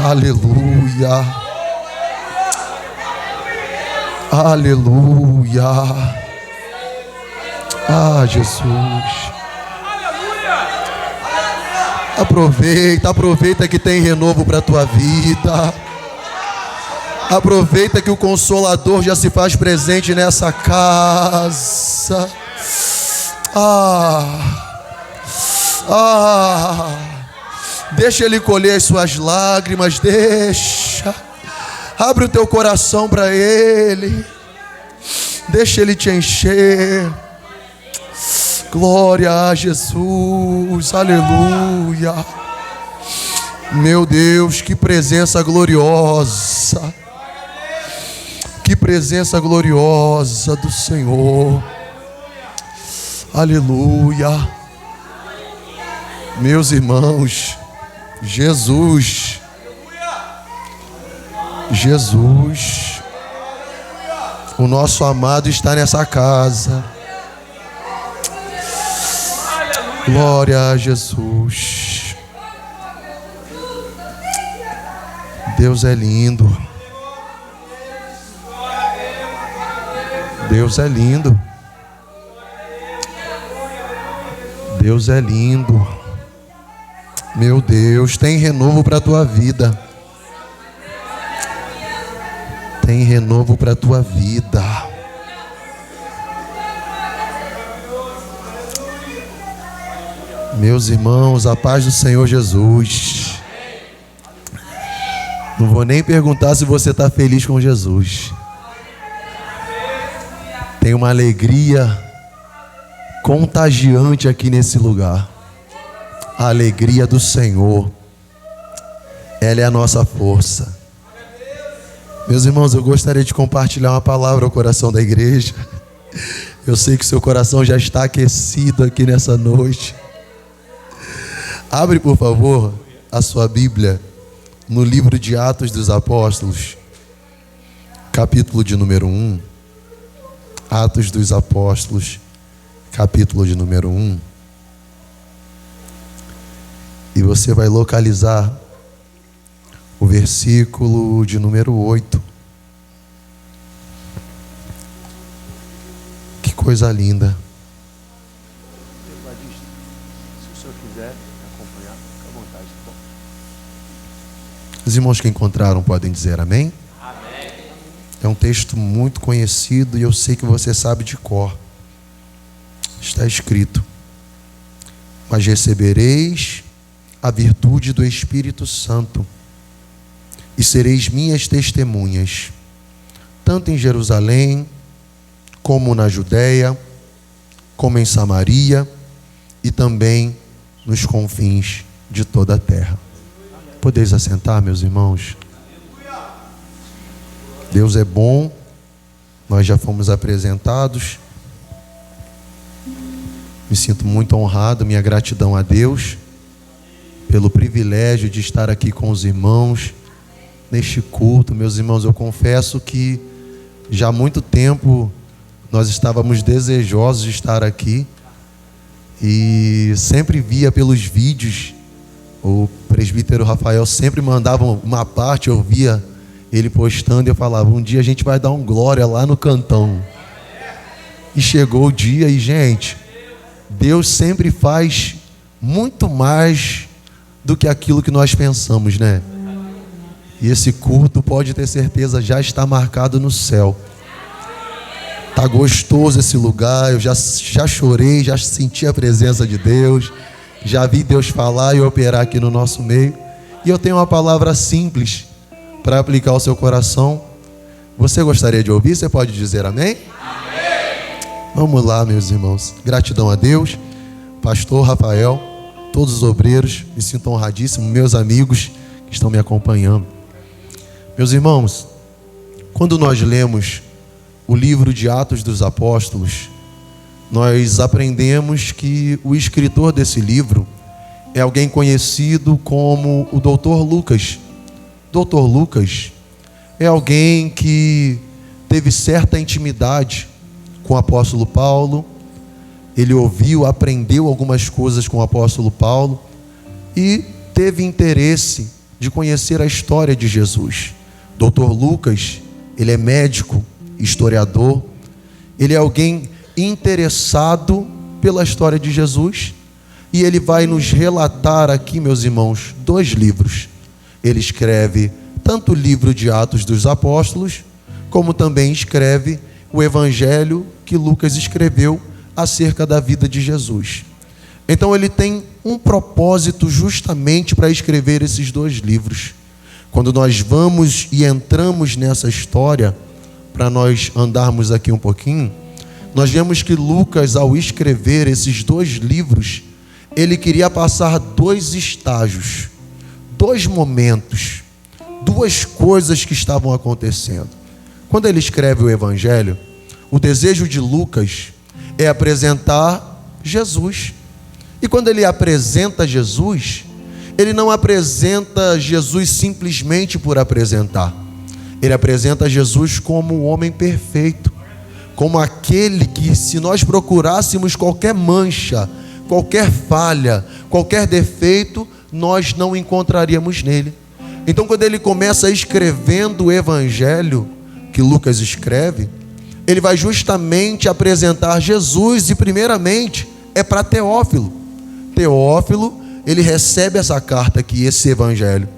Aleluia. Aleluia. Ah, Jesus. Aproveita que tem renovo para a tua vida. Aproveita que o Consolador já se faz presente nessa casa. Deixa Ele colher as suas lágrimas. Deixa. Abre o teu coração para Ele. Deixa Ele te encher. Glória a Jesus. Aleluia. Meu Deus, que presença gloriosa. Que presença gloriosa do Senhor. Aleluia. Meus irmãos, Jesus, o nosso amado está nessa casa. Glória a Jesus. Deus é lindo. Deus é lindo. Deus é lindo. Meu Deus, tem renovo para a tua vida. Tem renovo para a tua vida. Meus irmãos, a paz do Senhor Jesus. Não vou nem perguntar se você está feliz com Jesus. Tem uma alegria contagiante aqui nesse lugar. A alegria do Senhor. Ela é a nossa força. Meus irmãos, eu gostaria de compartilhar uma palavra ao coração da igreja. Eu sei que seu coração já está aquecido aqui nessa noite. Abre, por favor, a sua Bíblia no livro de Atos dos Apóstolos, capítulo de número 1. Atos dos Apóstolos, capítulo de número 1. E você vai localizar o versículo de número 8. Que coisa linda. Os irmãos que encontraram podem dizer amém? Amém. É um texto muito conhecido e eu sei que você sabe de cor. Está escrito: mas recebereis a virtude do Espírito Santo e sereis minhas testemunhas, tanto em Jerusalém, como na Judéia, como em Samaria e também nos confins de toda a terra. Podeis assentar, meus irmãos? Deus é bom. Nós já fomos apresentados. Me sinto muito honrado, minha gratidão a Deus pelo privilégio de estar aqui com os irmãos neste culto. Meus irmãos, eu confesso que já há muito tempo nós estávamos desejosos de estar aqui e sempre via pelos vídeos. O presbítero Rafael sempre mandava uma parte, eu via ele postando e eu falava: um dia a gente vai dar um glória lá no cantão. E chegou o dia e, gente, Deus sempre faz muito mais do que aquilo que nós pensamos, né? E esse culto, pode ter certeza, já está marcado no céu. Tá gostoso esse lugar, eu já chorei, já senti a presença de Deus. Já vi Deus falar e operar aqui no nosso meio. E eu tenho uma palavra simples para aplicar ao seu coração. Você gostaria de ouvir? Você pode dizer amém? Amém. Vamos lá, meus irmãos. Gratidão a Deus. Pastor Rafael, todos os obreiros, me sinto honradíssimo. Meus amigos que estão me acompanhando. Meus irmãos, quando nós lemos o livro de Atos dos Apóstolos, nós aprendemos que o escritor desse livro é alguém conhecido como o Dr. Lucas. Dr. Lucas é alguém que teve certa intimidade com o apóstolo Paulo. Ele ouviu, aprendeu algumas coisas com o apóstolo Paulo e teve interesse de conhecer a história de Jesus. Dr. Lucas, ele é médico, historiador, ele é alguém interessado pela história de Jesus, e ele vai nos relatar aqui, meus irmãos, 2 livros. Ele escreve tanto o livro de Atos dos Apóstolos, como também escreve o Evangelho que Lucas escreveu acerca da vida de Jesus. Então ele tem um propósito justamente para escrever esses 2 livros. Quando nós vamos e entramos nessa história, para nós andarmos aqui um pouquinho, nós vemos que Lucas, ao escrever esses 2 livros, ele queria passar 2 estágios, 2 momentos, 2 coisas que estavam acontecendo. Quando ele escreve o Evangelho, o desejo de Lucas é apresentar Jesus. E quando ele apresenta Jesus, ele não apresenta Jesus simplesmente por apresentar. Ele apresenta Jesus como o homem perfeito, como aquele que, se nós procurássemos qualquer mancha, qualquer falha, qualquer defeito, nós não encontraríamos nele. Então, quando ele começa escrevendo o Evangelho que Lucas escreve, ele vai justamente apresentar Jesus, e primeiramente é para Teófilo. Teófilo, ele recebe essa carta aqui, esse Evangelho,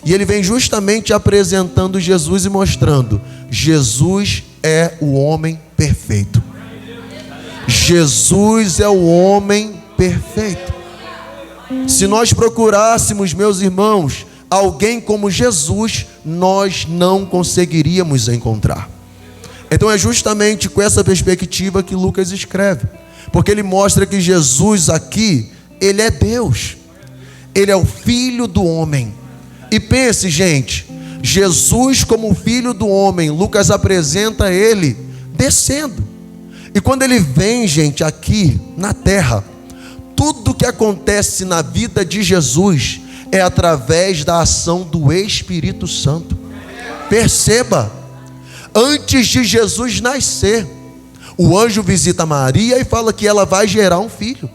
e ele vem justamente apresentando Jesus e mostrando: Jesus é o homem perfeito. Jesus é o homem perfeito. Se nós procurássemos, meus irmãos, alguém como Jesus, nós não conseguiríamos encontrar. Então é justamente com essa perspectiva que Lucas escreve, porque ele mostra que Jesus aqui, ele é Deus, ele é o Filho do homem. E pense, gente, Jesus como Filho do homem, Lucas apresenta ele descendo. E quando ele vem, gente, aqui na terra, tudo que acontece na vida de Jesus é através da ação do Espírito Santo. Perceba, antes de Jesus nascer, o anjo visita Maria e fala que ela vai gerar um filho.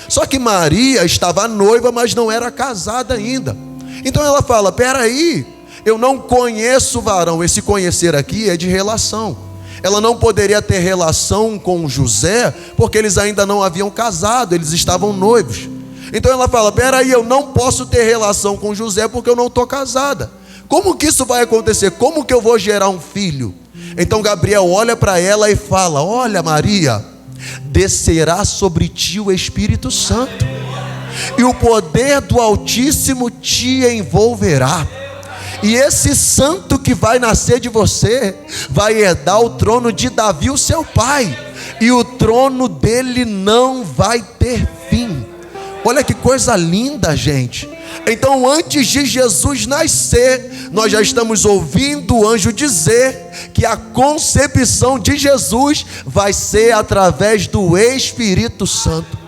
Só que Maria estava noiva, mas não era casada ainda. Então ela fala: peraí, eu não conheço o varão. Esse conhecer aqui é de relação. Ela não poderia ter relação com José, porque eles ainda não haviam casado, eles estavam noivos. Então ela fala: peraí, eu não posso ter relação com José porque eu não estou casada. Como que isso vai acontecer? Como que eu vou gerar um filho? Então Gabriel olha para ela e fala: olha, Maria, descerá sobre ti o Espírito Santo, e o poder do Altíssimo te envolverá. E esse santo que vai nascer de você vai herdar o trono de Davi, o seu pai, e o trono dele não vai ter fim. Olha que coisa linda, gente. Então, antes de Jesus nascer, nós já estamos ouvindo o anjo dizer que a concepção de Jesus vai ser através do Espírito Santo.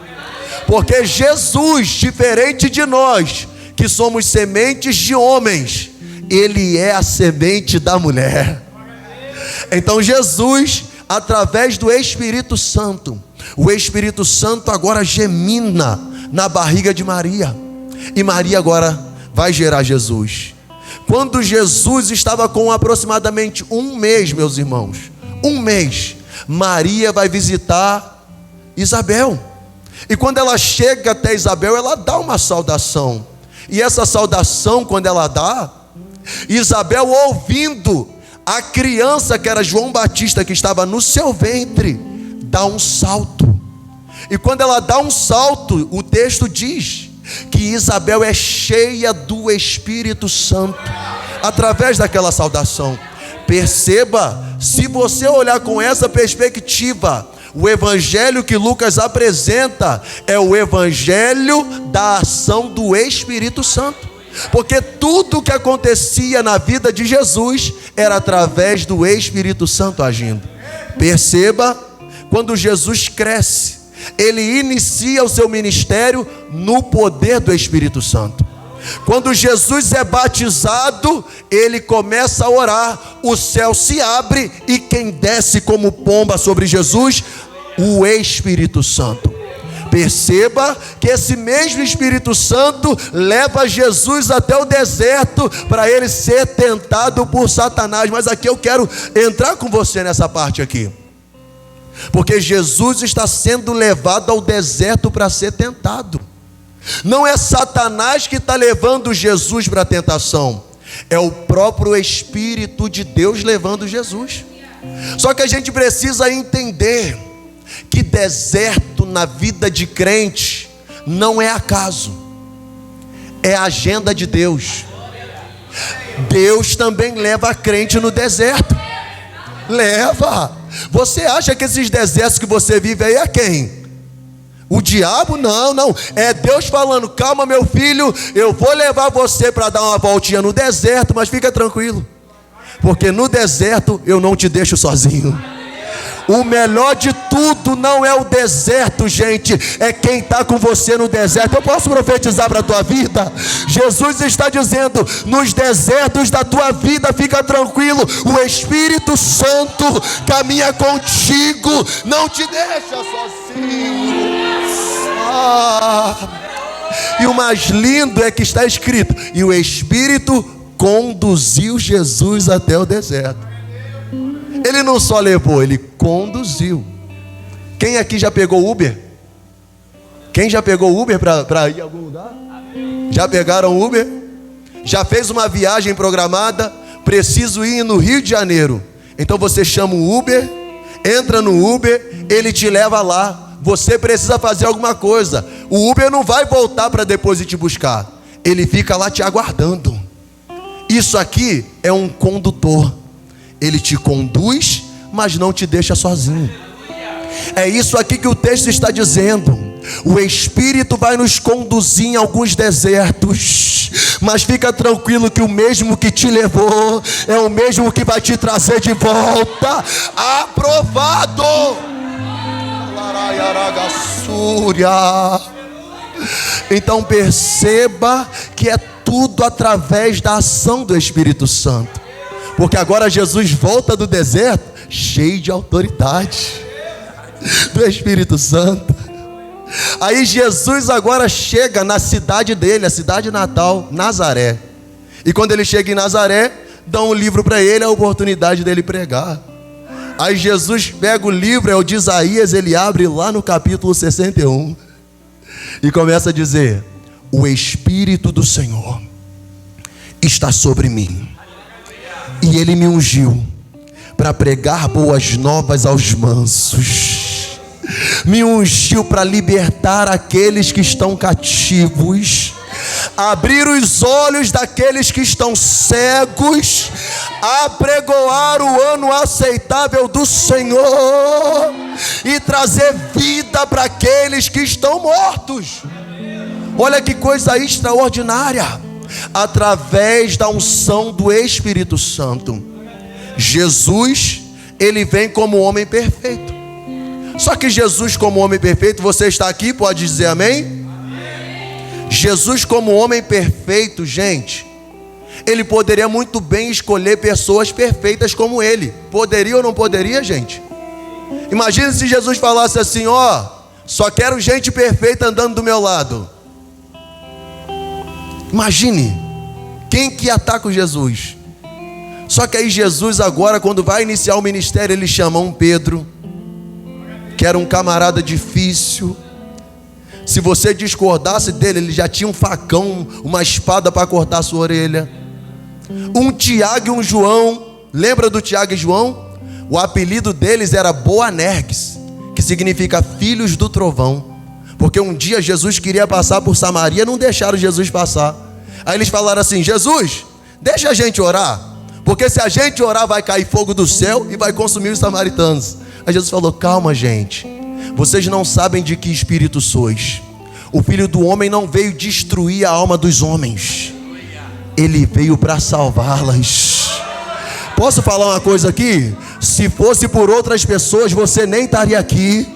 Porque Jesus, diferente de nós, que somos sementes de homens, ele é a semente da mulher. Então Jesus, através do Espírito Santo, o Espírito Santo agora gemina na barriga de Maria, e Maria agora vai gerar Jesus. Quando Jesus estava com aproximadamente 1 mês, meus irmãos, 1 mês, Maria vai visitar Isabel. E quando ela chega até Isabel, ela dá uma saudação. E essa saudação, quando ela dá, Isabel, ouvindo a criança que era João Batista, que estava no seu ventre, dá um salto. E quando ela dá um salto, o texto diz que Isabel é cheia do Espírito Santo, através daquela saudação. Perceba, se você olhar com essa perspectiva, o evangelho que Lucas apresenta é o evangelho da ação do Espírito Santo. Porque tudo que acontecia na vida de Jesus era através do Espírito Santo agindo. Perceba, quando Jesus cresce, ele inicia o seu ministério no poder do Espírito Santo. Quando Jesus é batizado, ele começa a orar, o céu se abre, e quem desce como pomba sobre Jesus? O Espírito Santo. Perceba que esse mesmo Espírito Santo leva Jesus até o deserto para ele ser tentado por Satanás. Mas aqui eu quero entrar com você nessa parte aqui, porque Jesus está sendo levado ao deserto para ser tentado. Não é Satanás que está levando Jesus para a tentação, é o próprio Espírito de Deus levando Jesus. Só que a gente precisa entender que deserto na vida de crente não é acaso, é a agenda de Deus. Deus também leva a crente no deserto. Leva. Você acha que esses desertos que você vive aí é quem? O diabo? Não, não. É Deus falando: calma, meu filho, eu vou levar você para dar uma voltinha no deserto, mas fica tranquilo, porque no deserto eu não te deixo sozinho. O melhor de tudo não é o deserto, gente, é quem está com você no deserto. Eu posso profetizar para a tua vida? Jesus está dizendo: nos desertos da tua vida, fica tranquilo, o Espírito Santo caminha contigo, não te deixa sozinho. E o mais lindo é que está escrito: e o Espírito conduziu Jesus até o deserto. Ele não só levou, ele conduziu. Quem aqui já pegou Uber? Quem já pegou Uber para ir a algum lugar? Já pegaram Uber? Já fez uma viagem programada? Preciso ir no Rio de Janeiro. Então você chama o Uber, entra no Uber, ele te leva lá. Você precisa fazer alguma coisa, o Uber não vai voltar para depois ir te buscar, ele fica lá te aguardando. Isso aqui é um condutor. Ele te conduz, mas não te deixa sozinho. É isso aqui que o texto está dizendo. O Espírito vai nos conduzir em alguns desertos, mas fica tranquilo que o mesmo que te levou é o mesmo que vai te trazer de volta, aprovado. Então perceba que é tudo através da ação do Espírito Santo. Porque agora Jesus volta do deserto cheio de autoridade do Espírito Santo. Aí Jesus agora chega na cidade dele, a cidade natal, Nazaré. E quando ele chega em Nazaré, dá um livro para ele, a oportunidade dele pregar. Aí Jesus pega o livro, é o de Isaías, ele abre lá no capítulo 61 e começa a dizer: o Espírito do Senhor está sobre mim, e ele me ungiu para pregar boas novas aos mansos, me ungiu para libertar aqueles que estão cativos, abrir os olhos daqueles que estão cegos, apregoar o ano aceitável do Senhor e trazer vida para aqueles que estão mortos. Olha que coisa extraordinária. Através da unção do Espírito Santo, Jesus, ele vem como homem perfeito. Só que Jesus como homem perfeito, você está aqui, pode dizer amém? Jesus como homem perfeito, gente, ele poderia muito bem escolher pessoas perfeitas como ele. Poderia ou não poderia, gente? Imagina se Jesus falasse assim: ó, só quero gente perfeita andando do meu lado. Imagine, quem que ataca o Jesus? Só que aí Jesus agora, quando vai iniciar o ministério, ele chama um Pedro, que era um camarada difícil. Se você discordasse dele, ele já tinha um facão, uma espada para cortar a sua orelha. Um Tiago e um João. Lembra do Tiago e João? O apelido deles era Boanerges, que significa filhos do trovão. Porque um dia Jesus queria passar por Samaria, não deixaram Jesus passar. Aí eles falaram assim: Jesus, deixa a gente orar, porque se a gente orar vai cair fogo do céu e vai consumir os samaritanos. Aí Jesus falou: calma, gente, vocês não sabem de que espírito sois. O Filho do Homem não veio destruir a alma dos homens, ele veio para salvá-las. Posso falar uma coisa aqui? Se fosse por outras pessoas, você nem estaria aqui.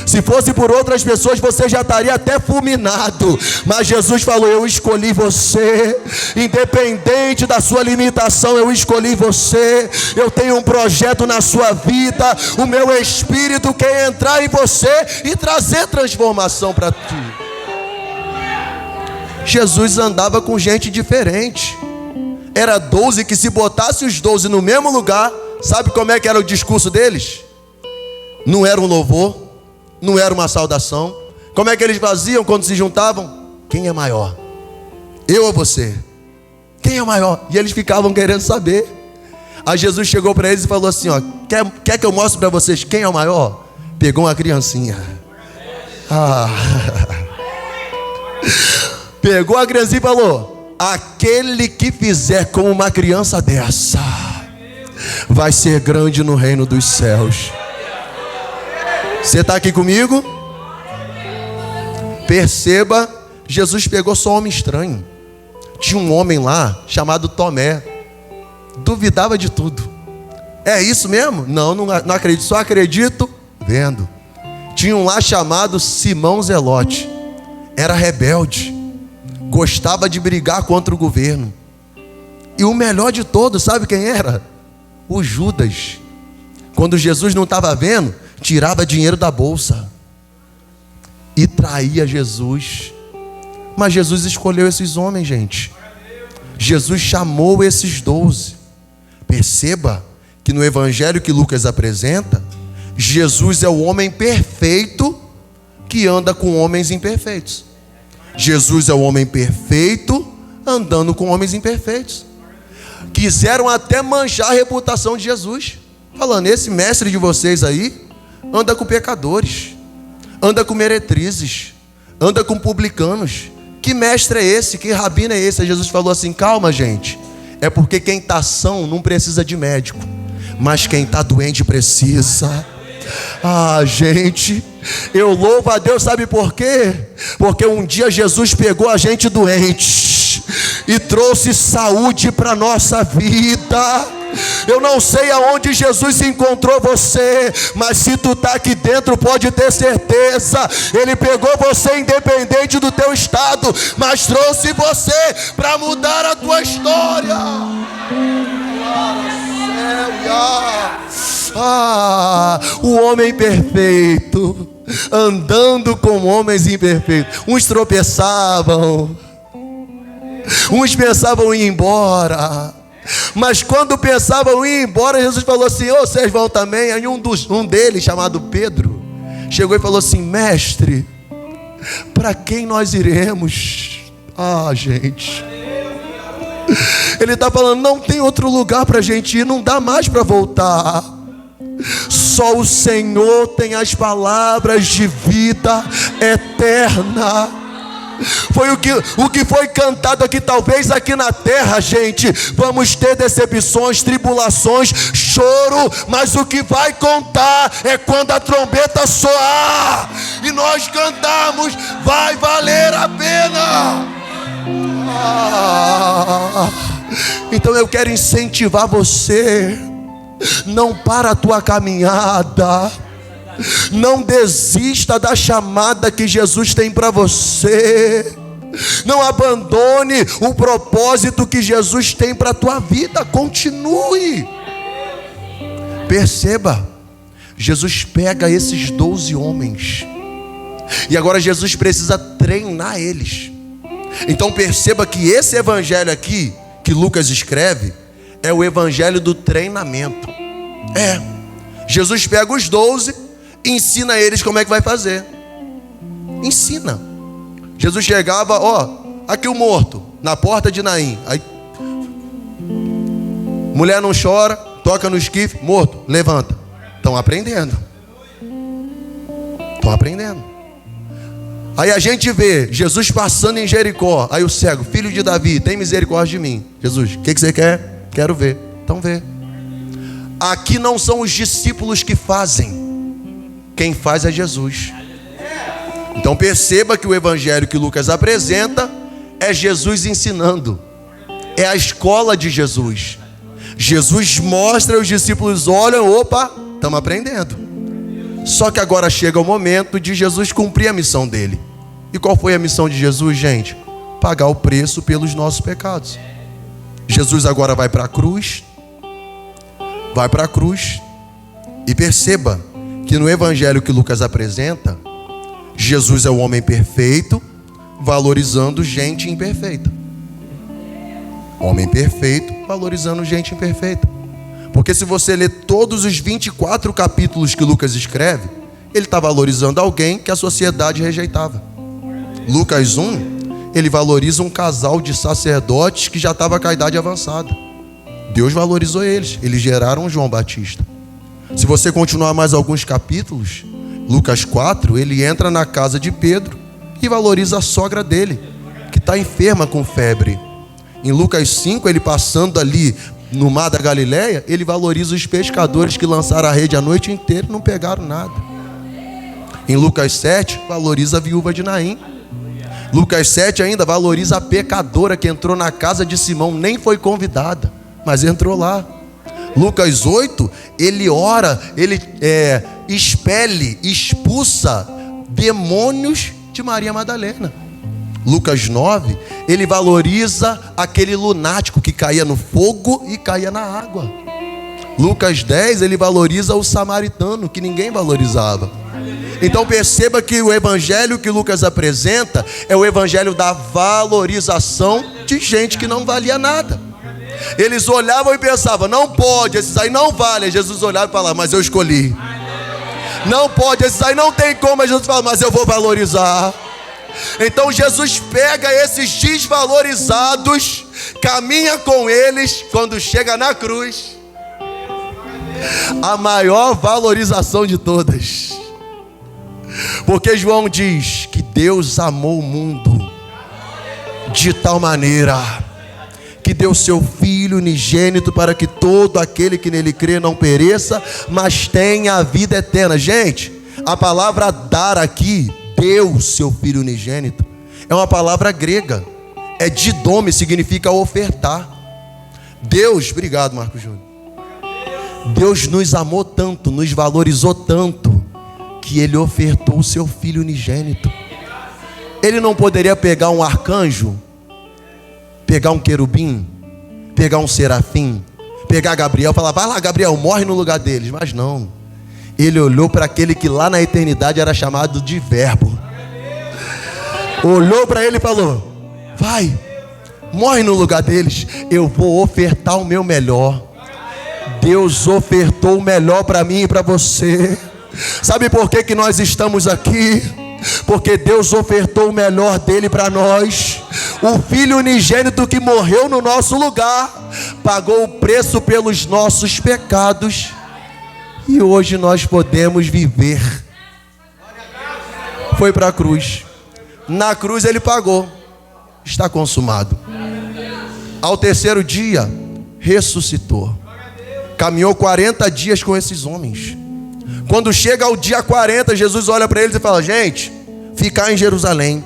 Se fosse por outras pessoas, você já estaria até fulminado. Mas Jesus falou: eu escolhi você. Independente da sua limitação, eu escolhi você. Eu tenho um projeto na sua vida. O meu Espírito quer entrar em você e trazer transformação para ti. Jesus andava com gente diferente. Era 12 que, se botasse os 12 no mesmo lugar, sabe como é que era o discurso deles? Não era um louvor, não era uma saudação. Como é que eles faziam quando se juntavam? Quem é maior? Eu ou você? Quem é maior? E eles ficavam querendo saber. Aí Jesus chegou para eles e falou assim: ó, quer que eu mostre para vocês quem é o maior? Pegou uma criancinha. Pegou a criancinha e falou: aquele que fizer como uma criança dessa vai ser grande no reino dos céus. Você está aqui comigo? Perceba, Jesus pegou só homem estranho. Tinha um homem lá chamado Tomé. Duvidava de tudo. É isso mesmo? Não acredito. Só acredito vendo. Tinha um lá chamado Simão Zelote. Era rebelde. Gostava de brigar contra o governo. E o melhor de todos, sabe quem era? O Judas. Quando Jesus não estava vendo, tirava dinheiro da bolsa e traía Jesus. Mas Jesus escolheu esses homens, gente. Jesus chamou esses 12. Perceba que no evangelho que Lucas apresenta, Jesus é o homem perfeito que anda com homens imperfeitos. Jesus é o homem perfeito andando com homens imperfeitos. Quiseram até manchar a reputação de Jesus, falando: esse mestre de vocês aí anda com pecadores, anda com meretrizes, anda com publicanos. Que mestre é esse? Que rabino é esse? Aí Jesus falou assim: calma, gente. É porque quem está são não precisa de médico, mas quem está doente precisa. Gente, eu louvo a Deus, sabe por quê? Porque um dia Jesus pegou a gente doente e trouxe saúde para a nossa vida. Eu não sei aonde Jesus encontrou você, mas se tu está aqui dentro, pode ter certeza, Ele pegou você independente do teu estado, mas trouxe você para mudar a tua história. O homem perfeito andando com homens imperfeitos. Uns tropeçavam, uns pensavam em ir embora, mas quando pensavam em ir embora, Jesus falou assim: ô, vocês vão também? Aí um deles, chamado Pedro, chegou e falou assim: mestre, para quem nós iremos? Gente, ele está falando: não tem outro lugar para a gente ir, não dá mais para voltar. Só o Senhor tem as palavras de vida eterna. Foi o que foi cantado aqui. Talvez aqui na terra, gente, vamos ter decepções, tribulações, choro, mas o que vai contar é quando a trombeta soar e nós cantarmos: vai valer a pena. Então eu quero incentivar você: não para a tua caminhada, não desista da chamada que Jesus tem para você, não abandone o propósito que Jesus tem para a tua vida, continue. Perceba, Jesus pega esses 12 homens e agora Jesus precisa treinar eles. Então perceba que esse evangelho aqui que Lucas escreve é o evangelho do treinamento. Jesus pega os 12, ensina eles como é que vai fazer. Ensina. Jesus chegava: aqui o morto, na porta de Naim. Aí, mulher não chora, toca no esquife, morto, levanta. Estão aprendendo. Aí a gente vê Jesus passando em Jericó. Aí o cego: filho de Davi, tem misericórdia de mim. Jesus: o que você quer? Quero ver. Então vê. Aqui não são os discípulos que fazem, quem faz é Jesus. Então perceba que o evangelho que Lucas apresenta é Jesus ensinando, é a escola de Jesus. Jesus mostra, os discípulos olham: opa, estamos aprendendo. Só que agora chega o momento de Jesus cumprir a missão dele. E qual foi a missão de Jesus, gente? Pagar o preço pelos nossos pecados. Jesus agora vai para a cruz. Vai para a cruz. E perceba que no evangelho que Lucas apresenta, Jesus é o homem perfeito, valorizando gente imperfeita. Homem perfeito, valorizando gente imperfeita. Porque se você ler todos os 24 capítulos que Lucas escreve, ele está valorizando alguém que a sociedade rejeitava. Lucas 1, ele valoriza um casal de sacerdotes que já estava com a idade avançada. Deus valorizou eles geraram João Batista. Se você continuar mais alguns capítulos, Lucas 4, ele entra na casa de Pedro e valoriza a sogra dele, que está enferma com febre. Em Lucas 5, ele passando ali no mar da Galileia, ele valoriza os pescadores que lançaram a rede a noite inteira e não pegaram nada. Em Lucas 7, valoriza a viúva de Naim. Lucas 7 ainda valoriza a pecadora que entrou na casa de Simão, nem foi convidada, mas entrou lá. Lucas 8, ele ora, ele expulsa demônios de Maria Madalena. Lucas 9, ele valoriza aquele lunático que caía no fogo e caía na água. Lucas 10, ele valoriza o samaritano, que ninguém valorizava. Então perceba que o evangelho que Lucas apresenta é o evangelho da valorização de gente que não valia nada. Eles olhavam e pensavam, não pode, esses aí não valem. Jesus olhava e falava, mas eu escolhi. Não pode, esses aí não tem como. Jesus fala, mas eu vou valorizar. Então Jesus pega esses desvalorizados, caminha com eles, quando chega na cruz, a maior valorização de todas. Porque João diz que Deus amou o mundo de tal maneira que deu seu Filho unigênito para que todo aquele que nele crê não pereça, mas tenha a vida eterna. Gente, a palavra dar aqui, deu seu Filho unigênito, é uma palavra grega, é didome, significa ofertar. Deus, obrigado Marco Júnior, Deus nos amou tanto, nos valorizou tanto, que ele ofertou o seu Filho unigênito. Ele não poderia pegar um arcanjo, pegar um querubim, pegar um serafim, pegar Gabriel e falar, vai lá Gabriel, morre no lugar deles. Mas não, ele olhou para aquele que lá na eternidade era chamado de Verbo, olhou para ele e falou, vai, morre no lugar deles, eu vou ofertar o meu melhor. Deus ofertou o melhor para mim e para você. Sabe por que nós estamos aqui? Porque Deus ofertou o melhor dele para nós. O Filho unigênito que morreu no nosso lugar, pagou o preço pelos nossos pecados, e hoje nós podemos viver. Foi para a cruz. Na cruz ele pagou. Está consumado. Ao terceiro dia, ressuscitou. Caminhou 40 dias com esses homens. Quando chega ao dia 40, Jesus olha para eles e fala, gente, ficar em Jerusalém,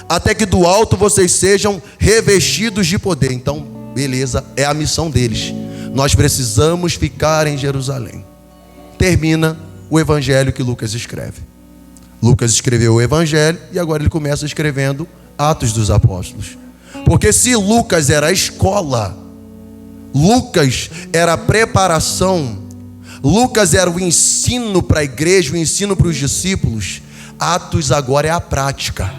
até que do alto vocês sejam revestidos de poder. Então, beleza, é a missão deles. Nós precisamos ficar em Jerusalém. Termina o evangelho que Lucas escreve. Lucas escreveu o evangelho e agora ele começa escrevendo Atos dos Apóstolos. Porque se Lucas era a escola, Lucas era a preparação, Lucas era o ensino para a igreja, o ensino para os discípulos, Atos agora é a prática.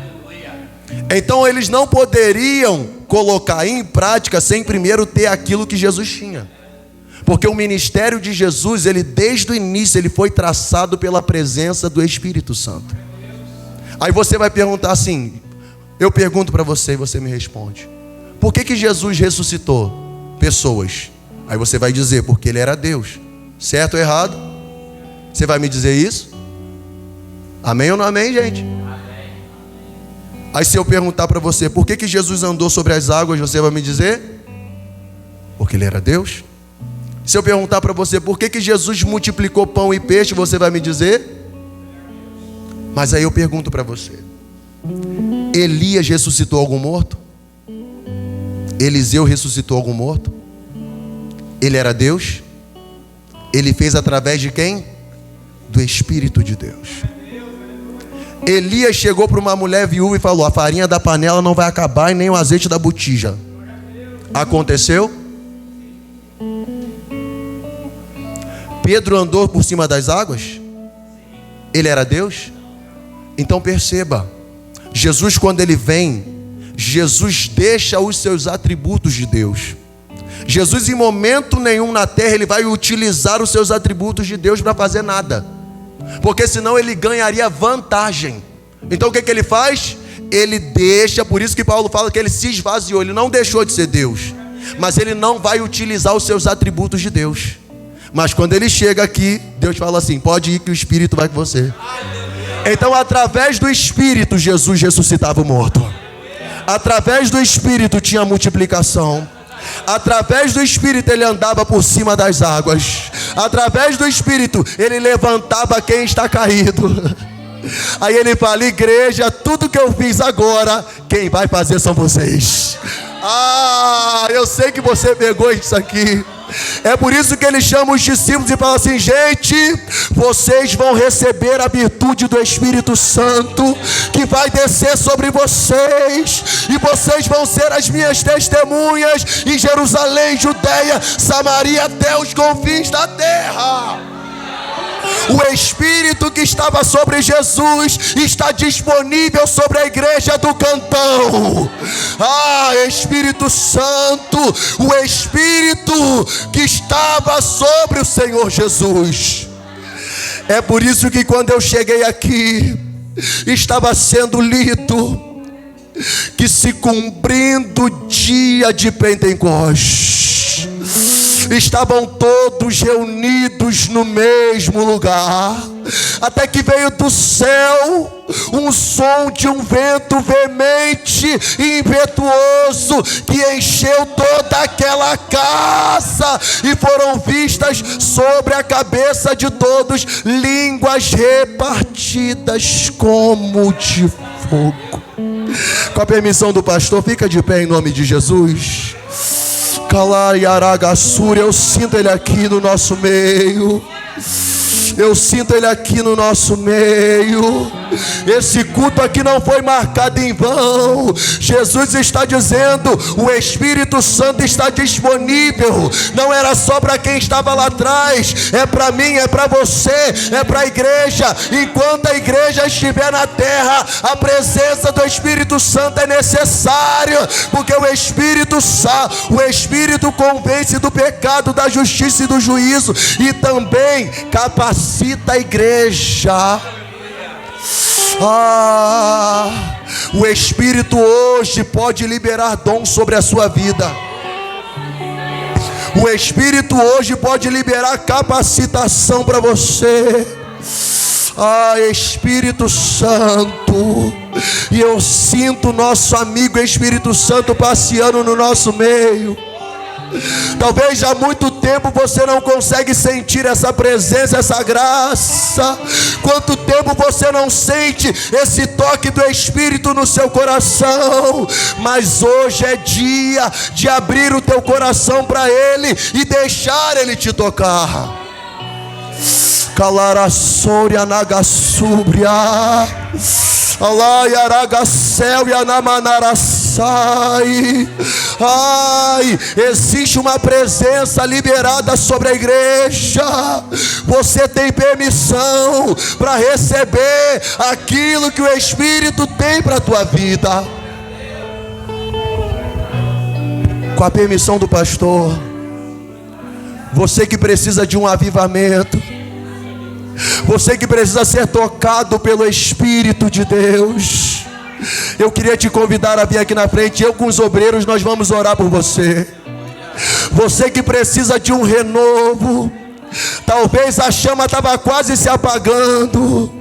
Então eles não poderiam colocar em prática sem primeiro ter aquilo que Jesus tinha. Porque o ministério de Jesus, ele desde o início, ele foi traçado pela presença do Espírito Santo. Aí você vai perguntar assim, eu pergunto para você e você me responde, por que Jesus ressuscitou pessoas? Aí você vai dizer, porque ele era Deus. Certo ou errado? Você vai me dizer isso? Amém ou não amém, gente? Amém. Aí se eu perguntar para você, por que Jesus andou sobre as águas, você vai me dizer? Porque ele era Deus. Se eu perguntar para você, por que Jesus multiplicou pão e peixe, você vai me dizer? Mas aí eu pergunto para você, Elias ressuscitou algum morto? Eliseu ressuscitou algum morto? Ele era Deus? Ele fez através de quem? do Espírito de Deus. Elias chegou para uma mulher viúva e falou: a farinha da panela não vai acabar e nem o azeite da botija. Aconteceu? Pedro andou por cima das águas? Ele era Deus? Então perceba, Jesus, quando ele vem, Jesus deixa os seus atributos de Deus. Jesus, em momento nenhum na terra, ele vai utilizar os seus atributos de Deus para fazer nada, porque senão ele ganharia vantagem. Então o que ele faz? Ele deixa, por isso que Paulo fala que ele se esvaziou. Ele não deixou de ser Deus, mas ele não vai utilizar os seus atributos de Deus. Mas quando ele chega aqui, Deus fala assim: pode ir que o Espírito vai com você. Então através do Espírito, Jesus ressuscitava o morto. Através do Espírito tinha multiplicação. Através do Espírito ele andava por cima das águas. Através do Espírito ele levantava quem está caído. Aí ele fala: igreja, tudo que eu fiz agora, quem vai fazer são vocês. Eu sei que você pegou isso aqui. É por isso que ele chama os discípulos e fala assim: gente, vocês vão receber a virtude do Espírito Santo, que vai descer sobre vocês, e vocês vão ser as minhas testemunhas em Jerusalém, Judeia, Samaria, até os confins da terra. O Espírito que estava sobre Jesus está disponível sobre a igreja do Cantão. Espírito Santo, o Espírito que estava sobre o Senhor Jesus. É por isso que quando eu cheguei aqui, estava sendo lido que se cumprindo o dia de Pentecostes, estavam todos reunidos no mesmo lugar, até que veio do céu um som de um vento veemente e impetuoso, que encheu toda aquela casa, e foram vistas sobre a cabeça de todos línguas repartidas como de fogo. Com a permissão do pastor, fica de pé em nome de Jesus. Eu sinto ele aqui no nosso meio. Eu sinto ele aqui no nosso meio. Esse culto aqui não foi marcado em vão. Jesus está dizendo: o Espírito Santo está disponível. Não era só para quem estava lá atrás, é para mim, é para você, é para a igreja. Enquanto a igreja estiver na terra, a presença do Espírito Santo é necessária, porque o Espírito convence do pecado, da justiça e do juízo, e também capacita a igreja. O Espírito hoje pode liberar dom sobre a sua vida. O Espírito hoje pode liberar capacitação para você. Espírito Santo. E eu sinto nosso amigo Espírito Santo passeando no nosso meio. Talvez há muito tempo você não consegue sentir essa presença, essa graça. Quanto tempo você não sente esse toque do Espírito no seu coração? Mas hoje é dia de abrir o teu coração para Ele e deixar Ele te tocar. Calarassória nagasúbria, alaiaragacel e anamanarassai. Existe uma presença liberada sobre a igreja. Você tem permissão para receber aquilo que o Espírito tem para a tua vida. Com a permissão do pastor, você que precisa de um avivamento, você que precisa ser tocado pelo Espírito de Deus, eu queria te convidar a vir aqui na frente. Eu com os obreiros, nós vamos orar por você. Você que precisa de um renovo. Talvez a chama estava quase se apagando.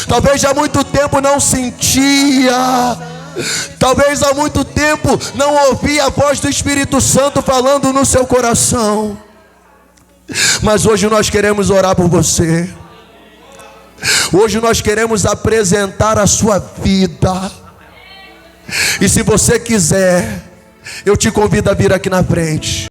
Talvez há muito tempo não sentia. Talvez há muito tempo não ouvia a voz do Espírito Santo falando no seu coração. Mas hoje nós queremos orar por você. Hoje nós queremos apresentar a sua vida. E se você quiser, eu te convido a vir aqui na frente.